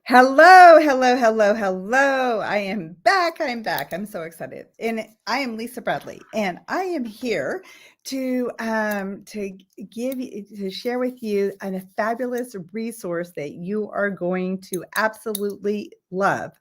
Hello, hello, hello, hello. I am back. I'm back. I'm so excited. And I am Lisa Bradley, and I am here to give you to share with you a fabulous resource that you are going to absolutely love.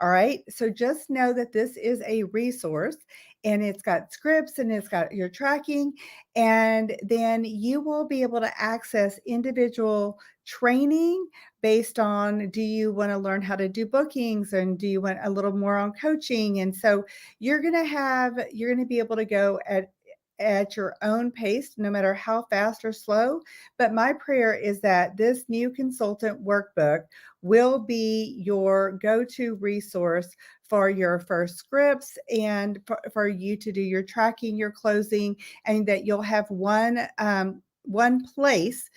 All right. So just know that this is a resource and it's got scripts and it's got your tracking, and then you will be able to access individual training based on, do you want to learn how to do bookings, and do you want a little more on coaching? And so you're going to be able to go at your own pace, no matter how fast or slow. But my prayer is that this new consultant workbook will be your go-to resource for your first scripts, and for you to do your tracking, your closing, and that you'll have one place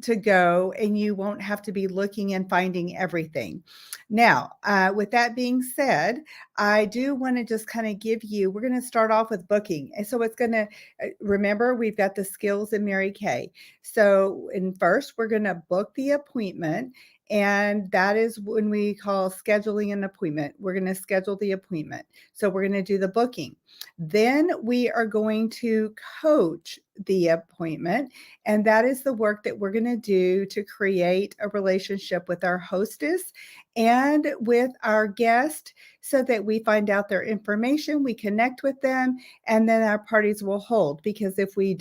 to go, and you won't have to be looking and finding everything. Now, with that being said, I do want to just kind of give you, we're going to start off with booking. And so it's going to, remember, we've got the skills in Mary Kay. So, and first, we're going to book the appointment. And that is when we call scheduling an appointment. We're going to schedule the appointment. So we're going to do the booking. Then we are going to coach the appointment. And that is the work that we're going to do to create a relationship with our hostess and with our guest, so that we find out their information, we connect with them, and then our parties will hold. Because if we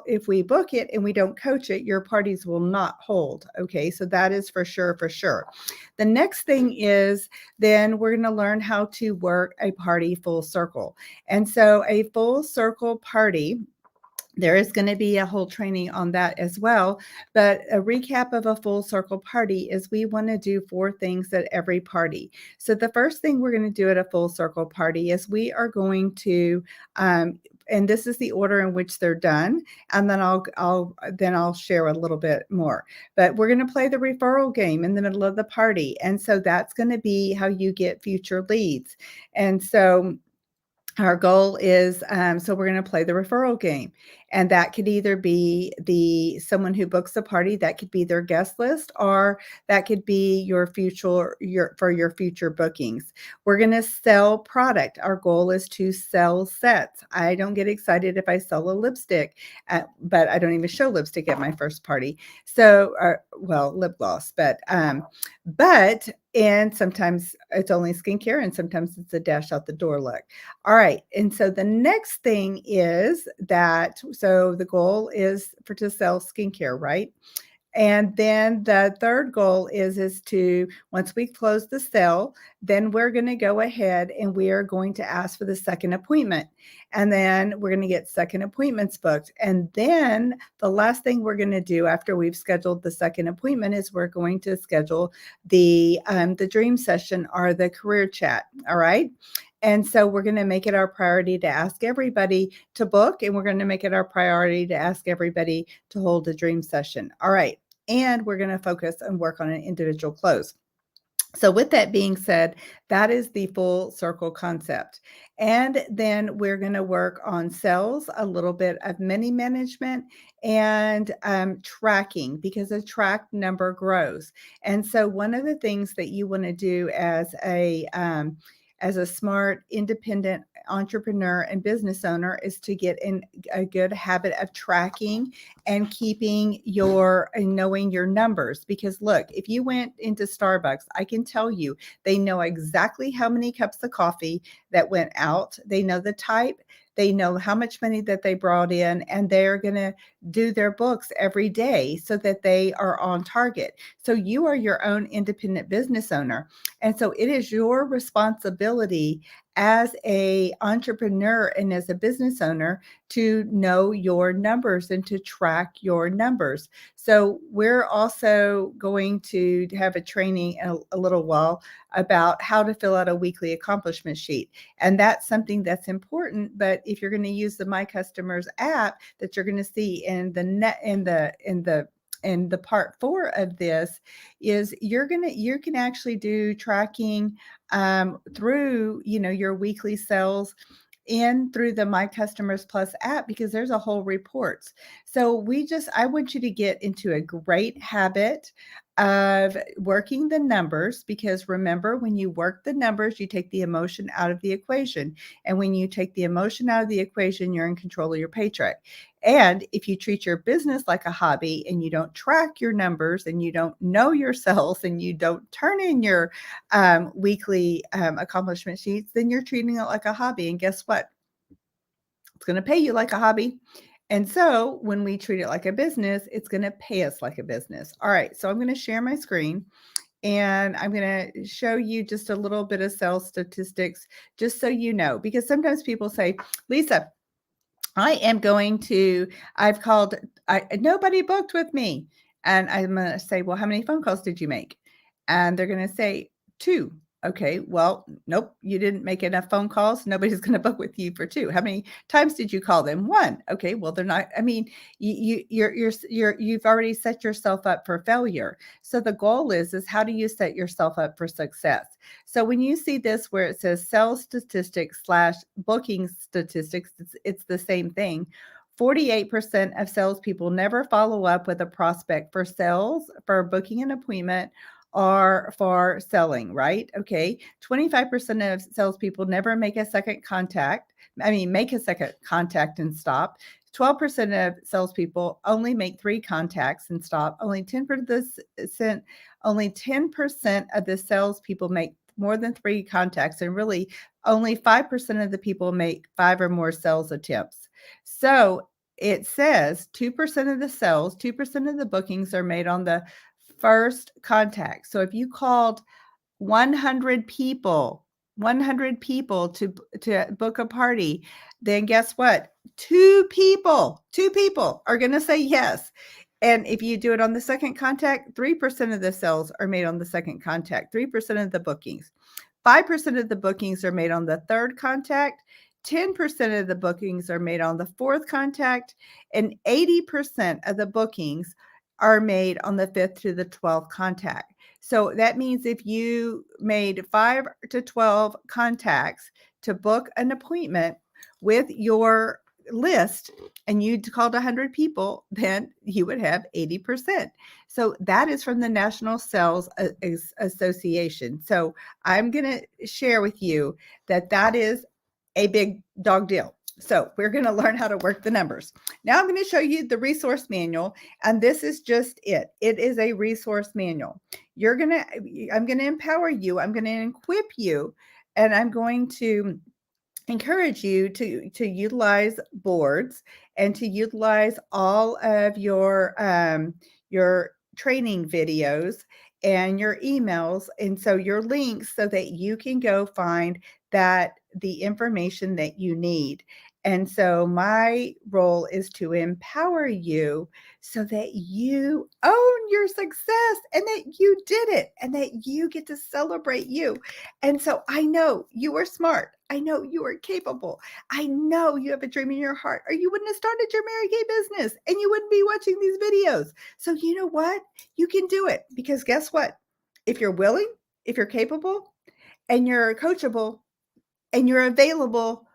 if we book it and we don't coach it, your parties will not hold. Okay, so that is for sure, for sure. The next thing is, then we're going to learn how to work a party full circle. And so a full circle party, there is going to be a whole training on that as well. But a recap of a full circle party is, we want to do 4 things at every party. So the first thing we're going to do at a full circle party is we are going to, and this is the order in which they're done, and then I'll share a little bit more. But we're going to play the referral game in the middle of the party, and so that's going to be how you get future leads. And so our goal is, so we're going to play the referral game, and that could either be someone who books a party, that could be their guest list, or that could be your future bookings. We're going to sell product. Our goal is to sell sets. I don't get excited if I sell a lipstick, but I don't even show lipstick at my first party. So, well, lip gloss, but and sometimes it's only skincare, and sometimes it's a dash out the door look. All right. And so the next thing is that, so the goal is to sell skincare, right? And then the third goal is to, once we close the sale, then we're going to go ahead and we are going to ask for the second appointment. And then we're going to get second appointments booked. And then the last thing we're going to do after we've scheduled the second appointment is we're going to schedule the dream session, or the career chat. All right. And so we're going to make it our priority to ask everybody to book, and we're going to make it our priority to ask everybody to hold a dream session. All right. And we're going to focus and work on an individual close. So with that being said, that is the full circle concept. And then we're going to work on sales, a little bit of mini management, and tracking, because a track number grows. And so one of the things that you want to do as a smart, independent entrepreneur and business owner is to get in a good habit of tracking and keeping and knowing your numbers. Because look, if you went into Starbucks, I can tell you, they know exactly how many cups of coffee that went out. They know the type. They know how much money that they brought in, and they're going to do their books every day so that they are on target. So you are your own independent business owner. And so it is your responsibility as a entrepreneur and as a business owner to know your numbers and to track your numbers. So we're also going to have a training in a little while about how to fill out a weekly accomplishment sheet. And that's something that's important. But if you're going to use the My Customers app that you're going to see in the part 4 of this, is you can actually do tracking through your weekly sales in through the My Customers Plus app, because there's a whole reports. So I want you to get into a great habit of working the numbers, because remember, when you work the numbers, you take the emotion out of the equation. And when you take the emotion out of the equation, you're in control of your paycheck. And if you treat your business like a hobby and you don't track your numbers and you don't know yourself and you don't turn in your weekly accomplishment sheets, then you're treating it like a hobby. And guess what? It's going to pay you like a hobby. And so when we treat it like a business, it's going to pay us like a business. All right. So I'm going to share my screen and I'm going to show you just a little bit of sales statistics, just so you know, because sometimes people say, Lisa, I've called, nobody booked with me. And I'm going to say, well, how many phone calls did you make? And they're going to say 2. Okay, well, nope, you didn't make enough phone calls. Nobody's going to book with you for 2. How many times did you call them? 1. Okay, well, they're not. I mean, you've already set yourself up for failure. So the goal is how do you set yourself up for success? So when you see this where it says sales statistics / booking statistics, it's the same thing. 48% of salespeople never follow up with a prospect for sales, for booking an appointment, or for selling, right? Okay. 25% of salespeople never make a second contact. Make a second contact and stop. 12% of salespeople only make 3 contacts and stop. Only 10% of the salespeople make more than 3 contacts, and really only 5% of the people make 5 or more sales attempts. So it says 2% of the sales, 2% of the bookings are made on the first contact. So if you called 100 people to book a party, then guess what? 2 people are going to say yes. And if you do it on the second contact, 3% of the sales are made on the second contact, 3% of the bookings. 5% of the bookings are made on the third contact. 10% of the bookings are made on the fourth contact, and 80% of the bookings are made on the 5th to the 12th contact. So that means if you made 5 to 12 contacts to book an appointment with your list and you called 100 people, then you would have 80%. So that is from the National Sales Association. So I'm going to share with you that is a big dog deal. So we're going to learn how to work the numbers. Now I'm going to show you the resource manual, and this is just it. It is a resource manual. I'm going to empower you. I'm going to equip you, and I'm going to encourage you to utilize boards and to utilize all of your training videos and your emails, and so your links, so that you can go find the information that you need. And so my role is to empower you so that you own your success and that you did it and that you get to celebrate you. And so I know you are smart. I know you are capable. I know you have a dream in your heart, or you wouldn't have started your Mary Kay business and you wouldn't be watching these videos. So you know what? You can do it, because guess what? If you're willing, if you're capable, and you're coachable, and you're available,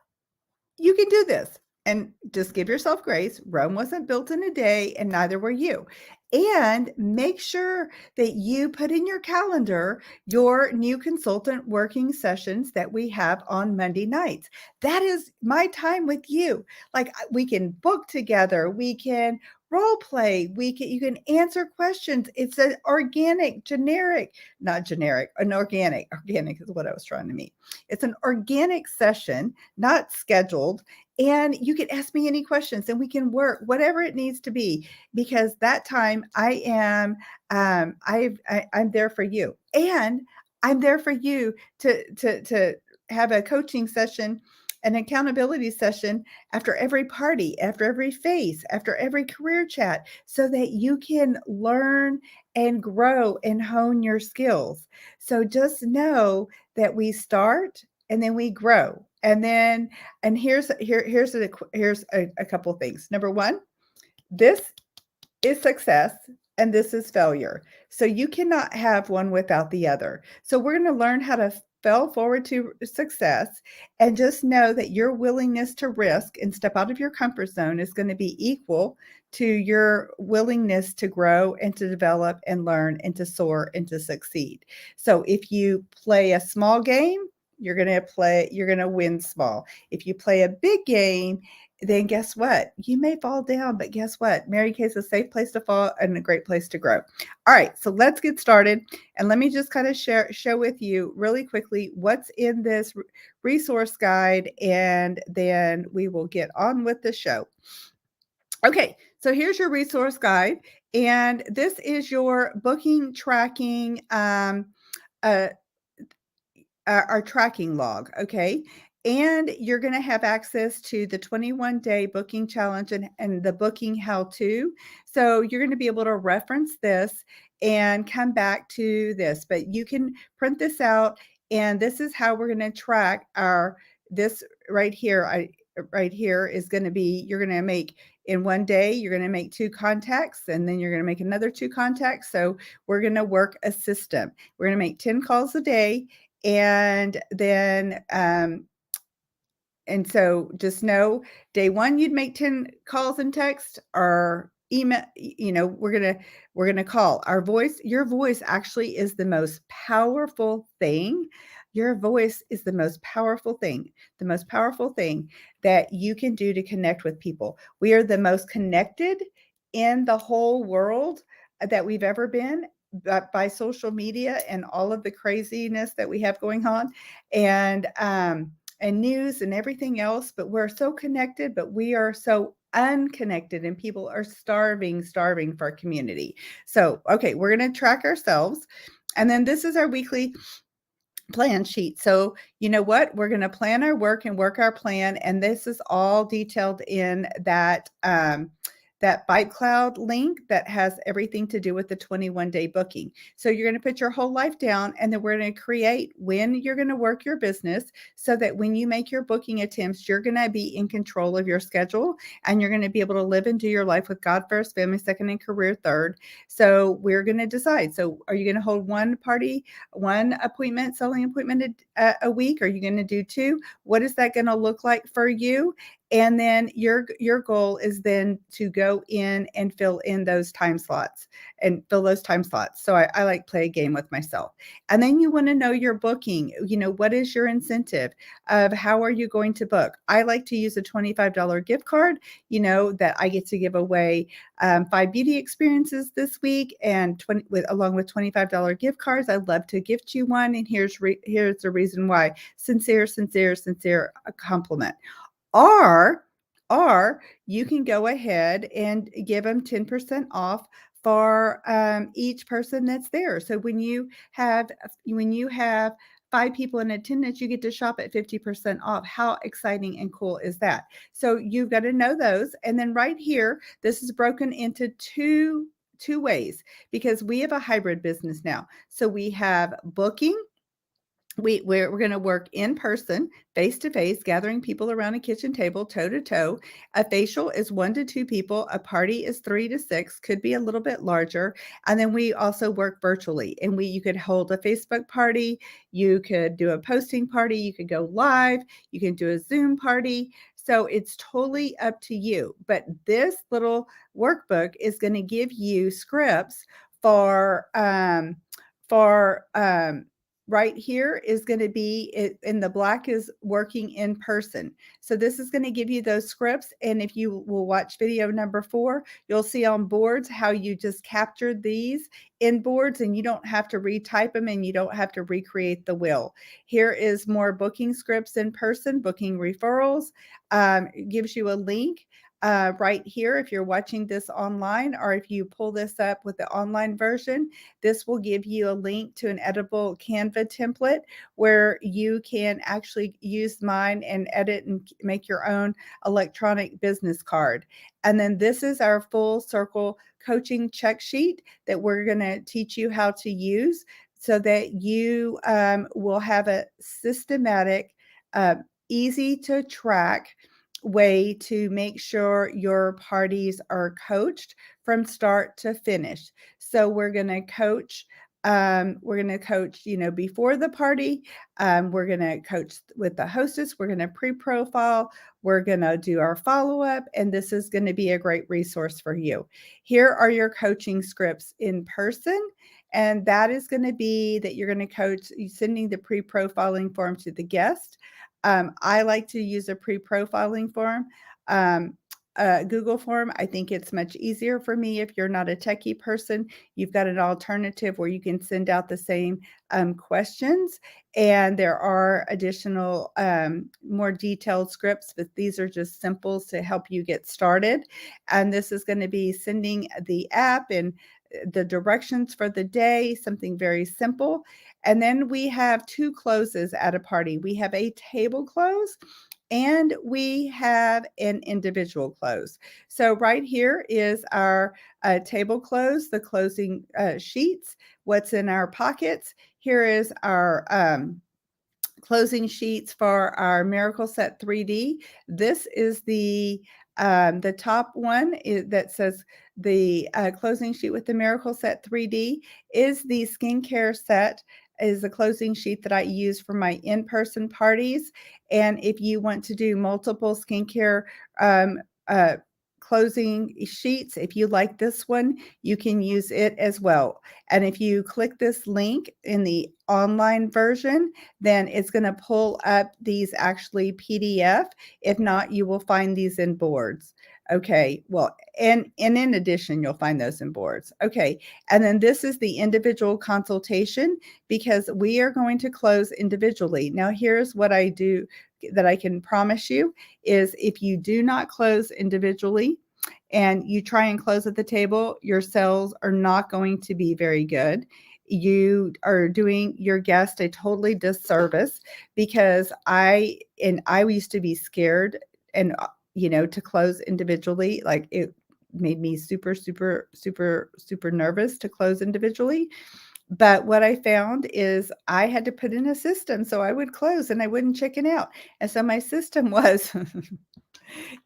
you can do this. And just give yourself grace. Rome wasn't built in a day, and neither were you. And make sure that you put in your calendar your new consultant working sessions that we have on Monday nights. That is my time with you. Like, we can book together, we can role play, you can answer questions. It's an organic, not generic, an organic. Organic is what I was trying to mean. It's an organic session, not scheduled. And you can ask me any questions and we can work whatever it needs to be, because that time I'm there for you, and I'm there for you to have a coaching session, an accountability session after every party, after every face, after every career chat, so that you can learn and grow and hone your skills. So just know that we start and then we grow. And here's a couple things. Number 1, this is success and this is failure. So you cannot have one without the other. So we're going to learn how to fell forward to success, and just know that your willingness to risk and step out of your comfort zone is going to be equal to your willingness to grow and to develop and learn and to soar and to succeed. So if you play a small game, you're going to win small. If you play a big game, then guess what? You may fall down, but guess what? Mary Kay's a safe place to fall and a great place to grow. All right, so let's get started. And let me just kind of show with you really quickly what's in this resource guide, and then we will get on with the show. Okay, so here's your resource guide, and this is your booking tracking uh, our tracking log, okay? And you're going to have access to the 21-day booking challenge and the booking how-to. So you're going to be able to reference this and come back to this. But you can print this out, and this is how we're going to track this right here. Right here is going to be, you're going to make in one day, you're going to make 2 contacts, and then you're going to make another 2 contacts. So we're going to work a system. We're going to make 10 calls a day, and then and so just know day 1 you'd make 10 calls and text or email. We're going to call. Your voice actually is the most powerful thing. Your voice is the most powerful thing that you can do to connect with people. We are the most connected in the whole world that we've ever been, by social media and all of the craziness that we have going on, and news and everything else. But we're so connected, but we are so unconnected, and people are starving for a community. So, okay, we're going to track ourselves. And then this is our weekly plan sheet. So you know what? We're going to plan our work and work our plan. And this is all detailed in that ByteCloud link that has everything to do with the 21-day booking. So you're going to put your whole life down, and then we're going to create when you're going to work your business, so that when you make your booking attempts, you're going to be in control of your schedule, and you're going to be able to live and do your life with God first, family second, and career third. So we're going to decide. So are you going to hold one appointment, selling appointment a week? Are you going to do 2? What is that going to look like for you? And then your goal is then to go in and fill in those time slots So I like play a game with myself. And then you want to know your booking. What is your incentive of how are you going to book? I like to use a $25 gift card, that I get to give away 5 beauty experiences this week, and along with $25 gift cards. I'd love to gift you one. And here's the reason why. Sincere compliment. Or you can go ahead and give them 10% off for each person that's there. So when you have 5 people in attendance, you get to shop at 50% off. How exciting and cool is that? So you've got to know those. And then right here, this is broken into two ways, because we have a hybrid business now. So we have booking. We're going to work in person, face to face, gathering people around a kitchen table, toe to toe. A facial is 1 to 2 people. A party is 3 to 6, could be a little bit larger. And then we also work virtually, and you could hold a Facebook party. You could do a posting party. You could go live. You can do a Zoom party. So it's totally up to you. But this little workbook is going to give you scripts for right here is going to be in the black is working in person. So this is going to give you those scripts. And if you will watch video number 4, you'll see on boards how you just captured these in boards, and you don't have to retype them, and you don't have to recreate the wheel. Here is more booking scripts in person, booking referrals. It gives you a link right here. If you're watching this online, or if you pull this up with the online version, this will give you a link to an editable Canva template where you can actually use mine and edit and make your own electronic business card. And then this is our full circle coaching check sheet that we're going to teach you how to use, so that you will have a systematic, easy to track way to make sure your parties are coached from start to finish. So we're going to coach We're going to coach, before the party. We're going to coach with the hostess. We're going to pre-profile. We're going to do our follow-up, and this is going to be a great resource for you. Here are your coaching scripts in person, and that is going to be that you're going to coach sending the pre-profiling form to the guest. I like to use a pre-profiling form. Google form. I think it's much easier for me if you're not a techie person. You've got an alternative where you can send out the same questions, and there are additional more detailed scripts, but these are just simples to help you get started. And this is going to be sending the app and the directions for the day, something very simple. And then we have 2 closes at a party. We have a table close and we have an individual close. So right here is our table close, the closing sheets, what's in our pockets. Here is our closing sheets for our Miracle Set 3D. This is the top one that says the closing sheet with the Miracle Set 3D is the skincare set, is the closing sheet that I use for my in-person parties. And if you want to do multiple skincare uh, closing sheets, if you like this one, you can use it as well. And if you click this link in the online version, then it's going to pull up these actually PDF. If not, you will find these in boards. Okay, well, and in addition, you'll find those in boards. Okay, and then this is the individual consultation because we are going to close individually. Now, here's what I do that I can promise you is if you do not close individually and you try and close at the table, your sales are not going to be very good. You are doing your guest a totally disservice because I used to be scared and to close individually. Like it made me super, super, super, super nervous to close individually. But what I found is I had to put in a system so I would close and I wouldn't chicken out. And so my system was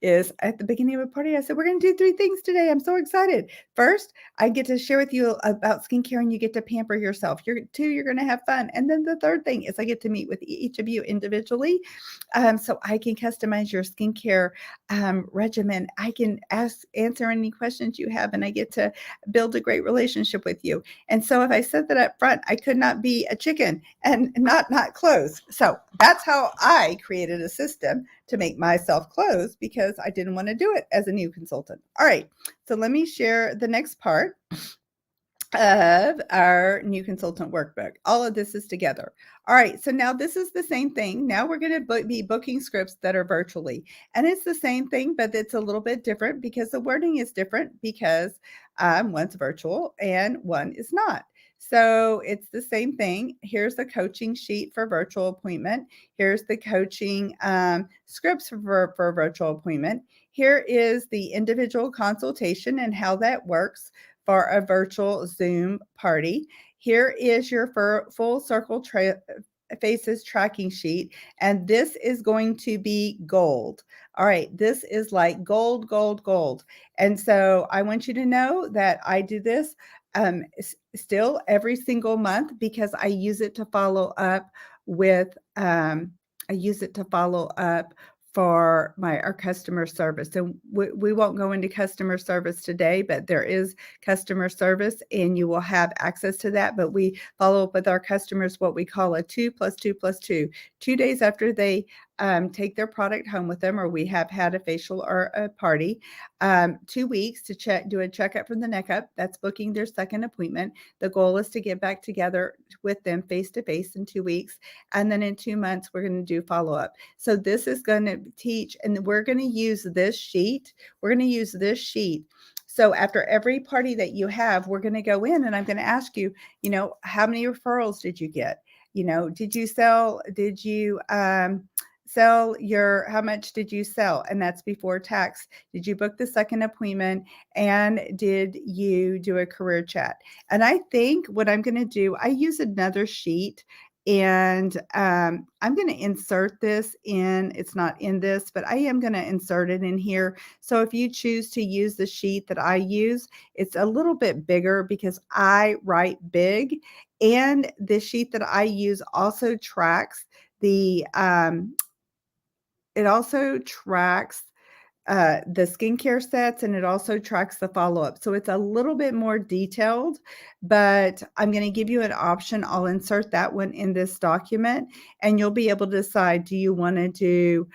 is at the beginning of a party, I said, we're going to do 3 things today. I'm so excited. First, I get to share with you about skincare and you get to pamper yourself. You're going to have fun. And then the third thing is I get to meet with each of you individually. So I can customize your skincare regimen. I can answer any questions you have, and I get to build a great relationship with you. And so if I said that up front, I could not be a chicken and not close. So that's how I created a system to make myself close because I didn't want to do it as a new consultant. All right, so let me share the next part of our new consultant workbook. All of this is together. All right, so now this is the same thing. Now we're going to be booking scripts that are virtually. And it's the same thing, but it's a little bit different because the wording is different because one's virtual and one is not. So it's the same thing. Here's the coaching sheet for virtual appointment. Here's the coaching scripts for a virtual appointment. Here is the individual consultation and how that works for a virtual Zoom party. Here is your full circle faces tracking sheet, and this is going to be gold. All right, this is like gold, gold, gold. And so I want you to know that I do this still every single month because I use it to follow up with for our customer service. And we won't go into customer service today, but there is customer service and you will have access to that. But we follow up with our customers what we call a 2+2+2. 2 days after they take their product home with them, or we have had a facial or a party, 2 weeks to do a checkup from the neck up. That's booking their second appointment. The goal is to get back together with them face to face in 2 weeks. And then in 2 months, we're going to do follow up. So this is going to teach, and we're going to use this sheet. So after every party that you have, we're going to go in and I'm going to ask you, how many referrals did you get? Did you sell how much did you sell? And that's before tax. Did you book the second appointment? And did you do a career chat? And I think what I'm going to do, I use another sheet And I'm going to insert this in. It's not in this, but I am going to insert it in here. So if you choose to use the sheet that I use, it's a little bit bigger because I write big. And the sheet that I use also tracks it also tracks the skincare sets, and it also tracks the follow-up. So it's a little bit more detailed, but I'm going to give you an option. I'll insert that one in this document, and you'll be able to decide, do you want to do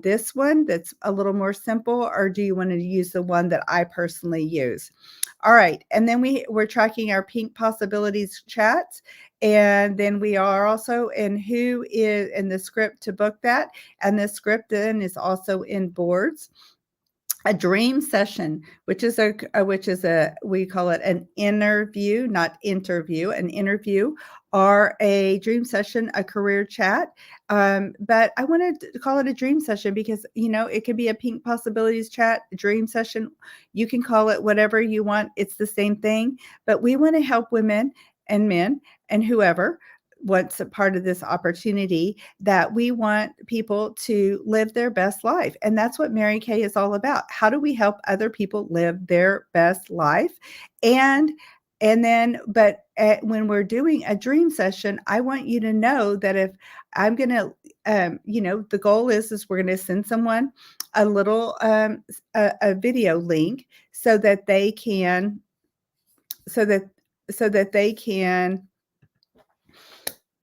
this one that's a little more simple, or do you want to use the one that I personally use? All right. And then we're tracking our Pink Possibilities chats. And then we are also in who is in the script to book that. And the script then is also in boards. A dream session, which is we call it an interview, not interview, an interview, or a dream session, a career chat. But I wanted to call it a dream session because, it could be a Pink Possibilities chat, a dream session. You can call it whatever you want. It's the same thing, but we want to help women and men and whoever what's a part of this opportunity, that we want people to live their best life. And that's what Mary Kay is all about. How do we help other people live their best life? But when we're doing a dream session, I want you to know that if I'm going to, the goal is we're going to send someone a little, a video link so that they can, so that they can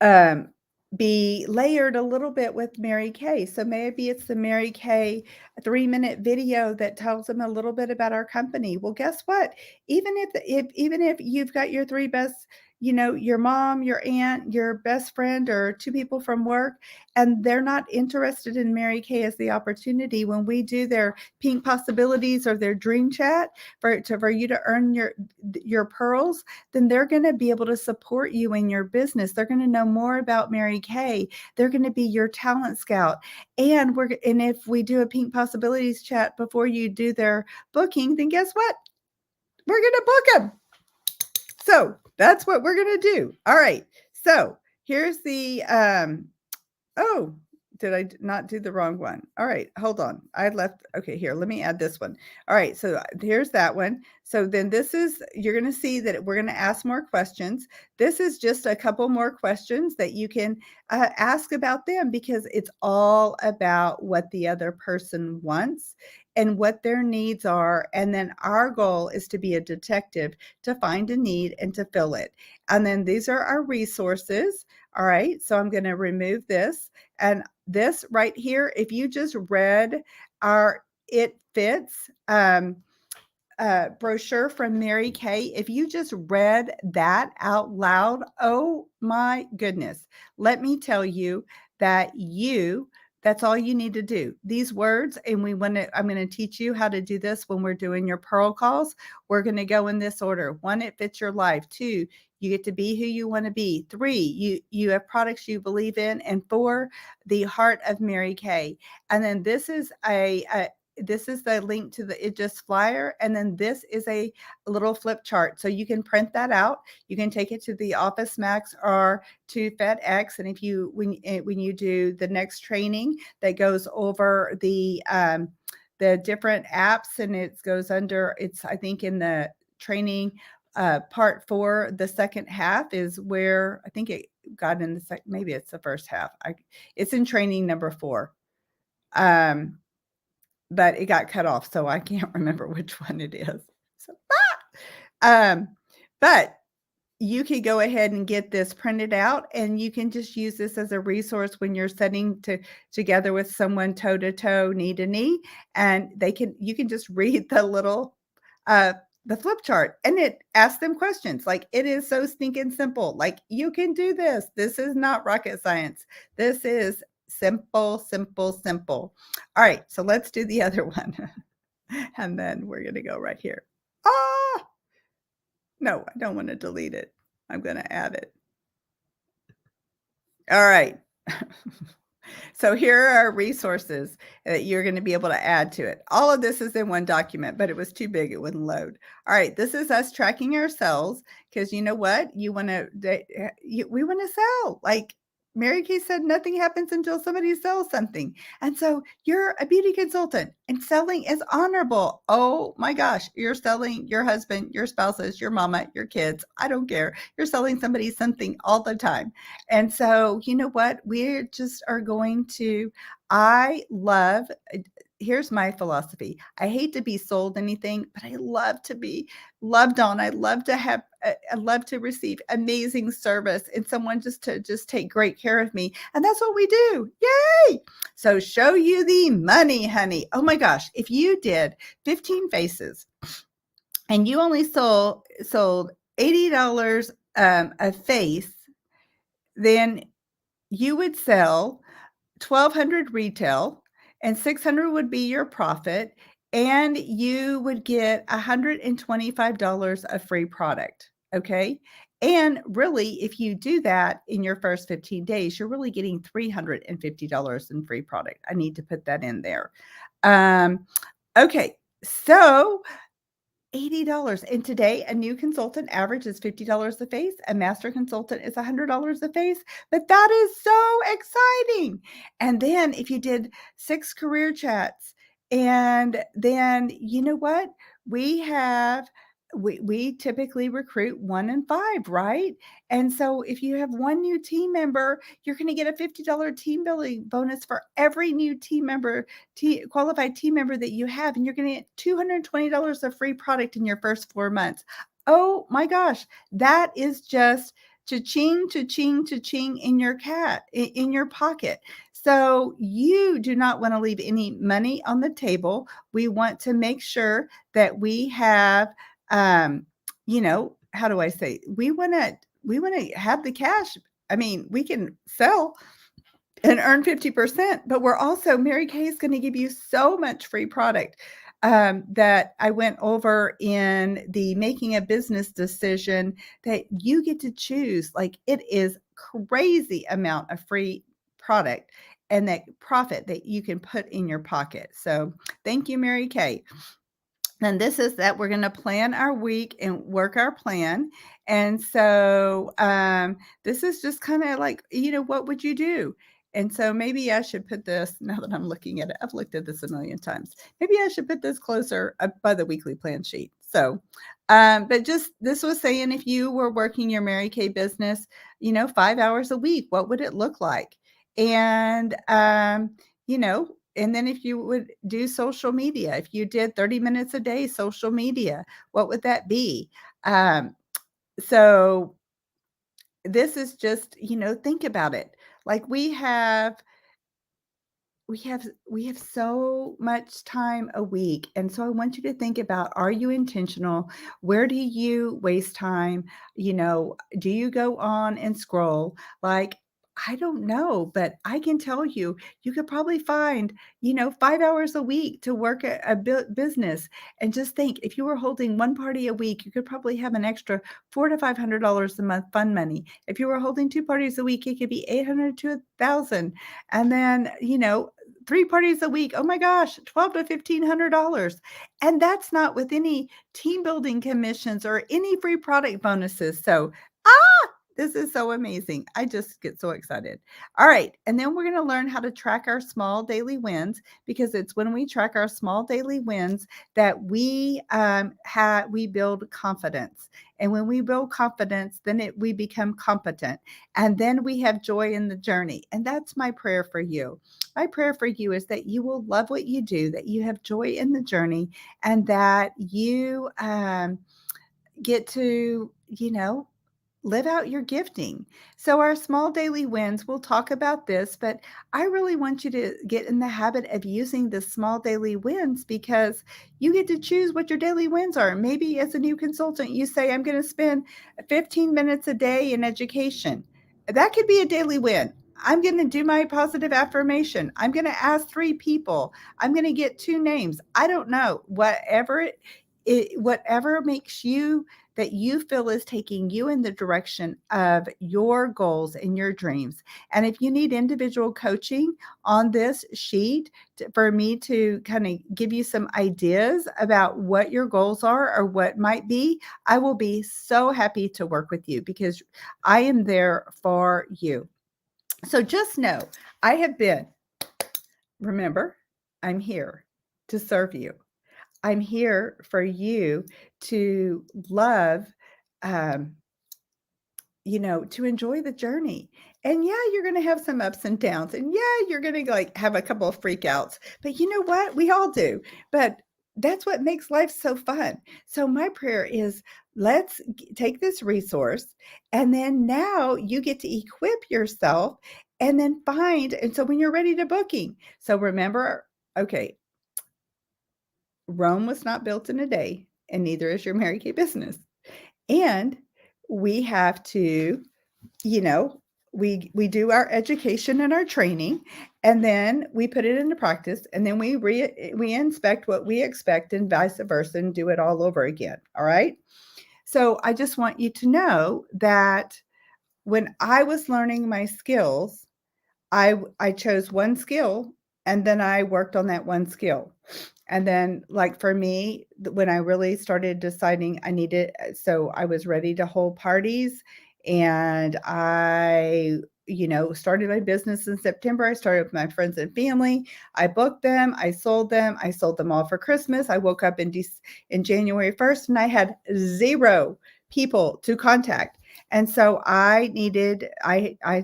um, be layered a little bit with Mary Kay. So maybe it's the Mary Kay 3-minute video that tells them a little bit about our company. Well, guess what? Even if you've got your three best, your mom, your aunt, your best friend, or two people from work, and they're not interested in Mary Kay as the opportunity, when we do their Pink Possibilities or their dream chat for you to earn your pearls, then they're going to be able to support you in your business. They're going to know more about Mary Kay. They're going to be your talent scout. And if we do a Pink Possibilities chat before you do their booking, then guess what? We're going to book them. So that's what we're going to do. All right. So here's the, oh, did I not do the wrong one? All right, hold on. I left. Okay, here, let me add this one. All right, so here's that one. So then you're going to see that we're going to ask more questions. This is just a couple more questions that you can ask about them, because it's all about what the other person wants and what their needs are. And then our goal is to be a detective to find a need and to fill it. And then these are our resources. All right, so I'm going to remove this. And this right here, if you just read our It Fits brochure from Mary Kay, if you just read that out loud, oh my goodness, let me tell you that that's all you need to do. These words, and I'm going to teach you how to do this when we're doing your Pearl calls. We're going to go in this order. 1, it fits your life. 2, you get to be who you want to be. 3, you have products you believe in. And 4, the heart of Mary Kay. And then this is this is the link to the It Just flyer. And then this is a little flip chart. So you can print that out. You can take it to the Office Max or to FedEx. And when you do the next training that goes over the different apps, and it goes under, I think in the training part 4, the second half is where I think it got in maybe it's the first half. It's in training number 4. But it got cut off, so I can't remember which one it is. So, but you can go ahead and get this printed out, and you can just use this as a resource when you're sitting together with someone toe to toe, knee to knee, and you can just read the little the flip chart, and it asks them questions. Like, it is so stinking simple. Like, you can do this. This is not rocket science. This is simple, simple, simple. All right, so let's do the other one. And then we're going to go right here. No, I don't want to delete it. I'm going to add it. All right. So here are our resources that you're going to be able to add to it. All of this is in one document, but it was too big. It wouldn't load. All right. This is us tracking ourselves, because you know what? We want to sell. Like, Mary Kay said nothing happens until somebody sells something. And so you're a beauty consultant and selling is honorable. Oh my gosh, you're selling your husband, your spouses, your mama, your kids. I don't care. You're selling somebody something all the time. And so, you know what? We just are going to, I love, here's my philosophy. I hate to be sold anything, but I love to be loved on. I love to have I love to receive amazing service and someone just take great care of me. And that's what we do. Yay! So show you the money, honey. Oh my gosh, if you did 15 faces and you only sold $80 a face, then you would sell 1,200 retail and 600 would be your profit, and you would get $125 of free product. Okay. And really, if you do that in your first 15 days, you're really getting $350 in free product. I need to put that in there. Okay. So $80. And today, a new consultant average is $50 a face. A master consultant is $100 a face. But that is so exciting. And then if you did 6 career chats, and then you know what? We have we typically recruit 1 in 5, right? And so if you have one new team member, you're going to get a $50 team building bonus for every new team member, qualified team member that you have, and you're going to get $220 of free product in your first 4 months. Oh my gosh, that is just cha-ching, cha-ching, cha-ching in in your pocket. So you do not want to leave any money on the table. We want to make sure that we have, how do I say? We want to have the cash. I mean, we can sell and earn 50%, but we're also, Mary Kay is going to give you so much free product that I went over in the making a business decision that you get to choose. Like, it is crazy amount of free product and that profit that you can put in your pocket. So thank you, Mary Kay. And this is that we're going to plan our week and work our plan. And so this is just kind of like, what would you do? And so maybe I should put this, now that I'm looking at it, I've looked at this a million times. Maybe I should put this closer up by the weekly plan sheet. So, but just this was saying, if you were working your Mary Kay business, 5 hours a week, what would it look like? And, you know, and then if you would do social media, if you did 30 minutes a day social media, what would that be? So this is just, think about it. Like we have so much time a week, and so I want you to think about, are you intentional? Where do you waste time? Do you go on and scroll? Like, I don't know, but I can tell you, you could probably find 5 hours a week to work a business. And just think, if you were holding one party a week, you could probably have an extra $400 to $500 a month fund money. If you were holding 2 parties a week, it could be 800 to 1,000. And then 3 parties a week, oh my gosh, $1,200 to $1,500. And that's not with any team building commissions or any free product bonuses. So, this is so amazing. I just get so excited. All right. And then we're going to learn how to track our small daily wins, because it's when we track our small daily wins that we build confidence. And when we build confidence, then we become competent. And then we have joy in the journey. And that's my prayer for you. My prayer for you is that you will love what you do, that you have joy in the journey, and that you get to, live out your gifting. So our small daily wins, we'll talk about this, but I really want you to get in the habit of using the small daily wins, because you get to choose what your daily wins are. Maybe as a new consultant, you say, I'm going to spend 15 minutes a day in education. That could be a daily win. I'm going to do my positive affirmation. I'm going to ask 3 people. I'm going to get 2 names. I don't know. Whatever makes you, that you feel is taking you in the direction of your goals and your dreams. And if you need individual coaching on this sheet for me to kind of give you some ideas about what your goals are or what might be, I will be so happy to work with you, because I am there for you. So just know I have been, remember, I'm here to serve you. I'm here for you to love, um, to enjoy the journey. And yeah, you're going to have some ups and downs. And yeah, you're going to like have a couple of freakouts. But you know what? We all do. But that's what makes life so fun. So my prayer is let's take this resource and then now you get to equip yourself and then find. And so when you're ready to booking, so remember, okay, Rome was not built in a day, and neither is your Mary Kay business. And we have to, you know, we do our education and our training, and then we put it into practice, and then we inspect what we expect and vice versa and do it all over again. All right. So I just want you to know that when I was learning my skills, I chose one skill and then I worked on that one skill. And then, like for me, when I really started deciding I needed, so I was ready to hold parties and I, started my business in September. I started with my friends and family. I booked them. I sold them. I sold them all for Christmas. I woke up in January 1st and I had 0 people to contact. And so I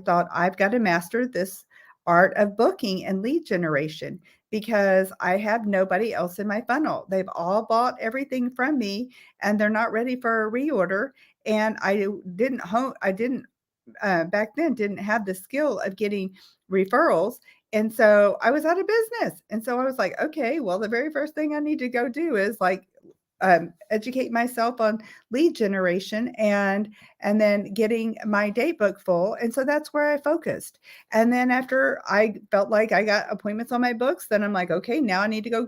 thought I've got to master this art of booking and lead generation because I have nobody else in my funnel. They've all bought everything from me and they're not ready for a reorder. And I didn't back then didn't have the skill of getting referrals. And so I was out of business. And so I was like, okay, well, the very first thing I need to go do is like educate myself on lead generation and then getting my date book full. And so that's where I focused. And then after I felt like I got appointments on my books, then I'm like, okay, now I need to go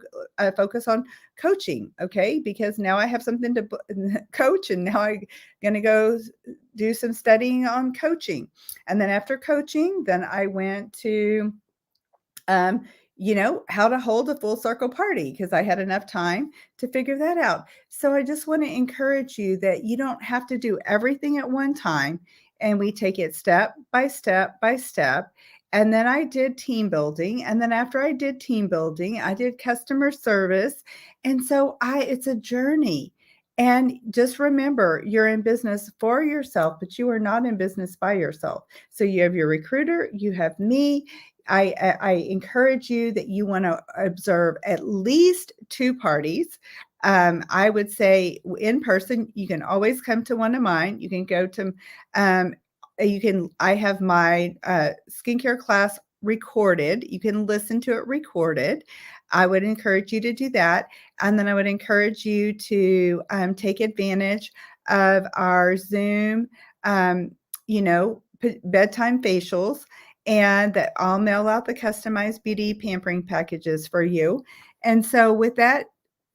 focus on coaching. Okay. Because now I have something to coach and now I'm going to go do some studying on coaching. And then after coaching, then I went to, um, how to hold a full circle party because I had enough time to figure that out. So I just want to encourage you that you don't have to do everything at one time. And we take it step by step by step. And then I did team building. And then after I did team building, I did customer service. And so it's a journey. And just remember, you're in business for yourself, but you are not in business by yourself. So you have your recruiter, you have me, I encourage you that you want to observe at least 2 parties. I would say in person, you can always come to one of mine. You can go to, um, I have my skincare class recorded. You can listen to it recorded. I would encourage you to do that. And then I would encourage you to take advantage of our Zoom, um, bedtime facials and that I'll mail out the customized beauty pampering packages for you. And so with that,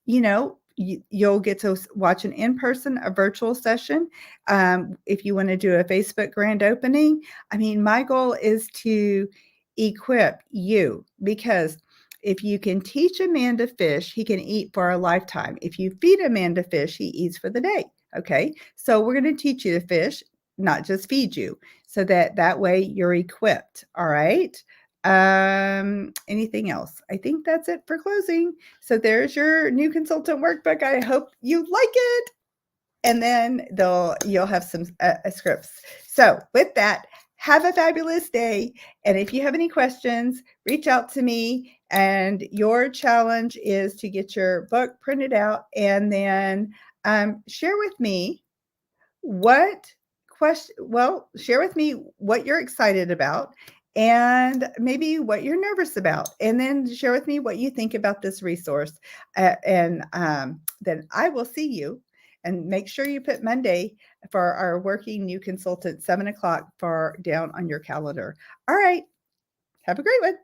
you'll get to watch an in-person, a virtual session. If you want to do a Facebook grand opening, I mean, my goal is to equip you because if you can teach a man to fish, he can eat for a lifetime. If you feed a man to fish, he eats for the day. Okay. So we're going to teach you to fish, not just feed you so that way you're equipped. All right. Anything else? I think that's it for closing. So there's your new consultant workbook. I hope you like it. And then you'll have some scripts. So with that, have a fabulous day. And if you have any questions, reach out to me. And your challenge is to get your book printed out and then share with me share with me what you're excited about and maybe what you're nervous about, and then share with me what you think about this resource. And then I will see you. And make sure you put Monday for our working new consultant, 7 o'clock, for down on your calendar. All right. Have a great one.